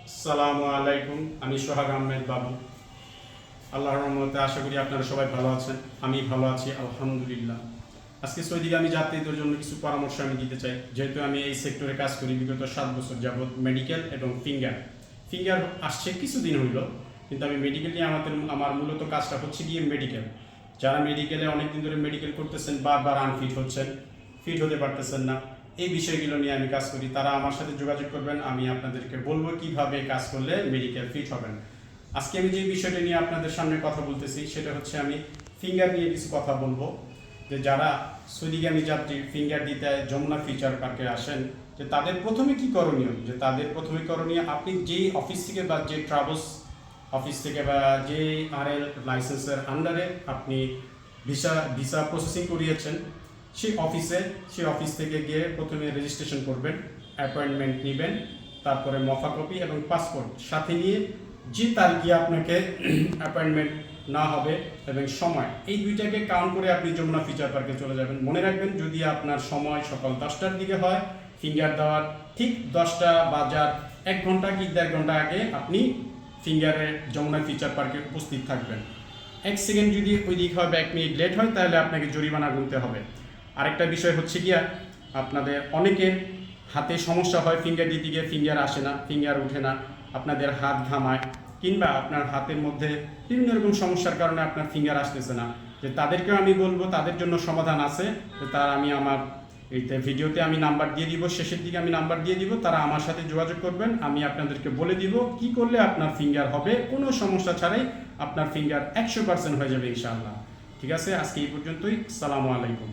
আসসালামু আলাইকুম। আমি সোহাগ আহমেদ বাবু। আল্লাহর রহমতে আশা করি আপনারা সবাই ভালো আছেন। আমি ভালো আছি আলহামদুলিল্লাহ। আজকে সৌদিগামী যাত্রীদের জন্য কিছু পরামর্শ আমি দিতে চাই। যেহেতু আমি এই সেক্টরে কাজ করি বিগত 7 বছর যাবৎ, মেডিকেল এবং ফিঙ্গার আসছে কিছুদিন হইল, কিন্তু আমি মেডিকেল নিয়ে আমার মূলত কাজটা হচ্ছে গিয়ে মেডিকেল। যারা মেডিকেলে অনেকদিন ধরে মেডিকেল করতেছেন, বারবার আনফিট হচ্ছেন, ফিট হতে পারতেছেন না, এই বিষয়গুলো নিয়ে আমি কাজ করি। তারা আমার সাথে যোগাযোগ করবেন, আমি আপনাদেরকে বলবো কিভাবে কাজ করলে মেডিকেল ফিট হবেন। আজকে আমি যে বিষয়টা নিয়ে আপনাদের সামনে কথা বলতেছি সেটা হচ্ছে আমি ফিঙ্গার নিয়ে কিছু কথা বলবো। যে যারা সৌদিগামী যাত্রী ফিঙ্গার দিতে যমুনা ফিচার পার্কে আসেন, যে তাদের প্রথমে কি করণীয়, আপনি যেই অফিস থেকে বা যে ট্রাভেলস অফিস থেকে বা যে আরএল লাইসেন্সের আন্ডারে আপনি ভিসা প্রসেসিং করিয়েছেন, সেই অফিস থেকে গিয়ে প্রথমে রেজিস্ট্রেশন করবেন, অ্যাপয়েন্টমেন্ট নেবেন, তারপরে মফা কপি এবং পাসপোর্ট সাথে নিয়ে যে তারিখে আপনাকে অ্যাপয়েন্টমেন্ট না হবে এবং সময়, এই দুইটাকে কাউন্ট করে আপনি যমুনা ফিচার পার্কে চলে যাবেন। মনে রাখবেন, যদি আপনার সময় সকাল 10টার দিকে হয়, ফিঙ্গার দেওয়ার ঠিক 10টা বাজার 1 ঘন্টা কি 1.5 ঘন্টা আগে আপনি ফিঙ্গারের যমুনা ফিচার পার্কে উপস্থিত থাকবেন। 1 সেকেন্ড যদি ওই দিক হয় বা 1 মিনিট লেট হয়, তাহলে আপনাকে জরিমানা গুনতে হবে। আরেকটা বিষয় হচ্ছে গিয়া, আপনাদের অনেকের হাতে সমস্যা হয়, ফিঙ্গার দিতে গিয়ে ফিঙ্গার আসে না, ফিঙ্গার ওঠে না, আপনাদের হাত ঘামায়, কিংবা আপনার হাতের মধ্যে বিভিন্ন রকম সমস্যার কারণে আপনার ফিঙ্গার আসতেছে না। যে তাদেরকেও আমি বলবো, তাদের জন্য সমাধান আছে। যে তার আমি আমার এইতে ভিডিওতে আমি নাম্বার দিয়ে দিব, শেষের দিকে আমি নাম্বার দিয়ে দিব, তারা আমার সাথে যোগাযোগ করবেন। আমি আপনাদেরকে বলে দিব কি করলে আপনার ফিঙ্গার হবে, কোনো সমস্যা ছাড়াই আপনার ফিঙ্গার 100% হয়ে যাবে ইনশাআল্লাহ। ঠিক আছে, আজকে এই পর্যন্তই। আসসালামু আলাইকুম।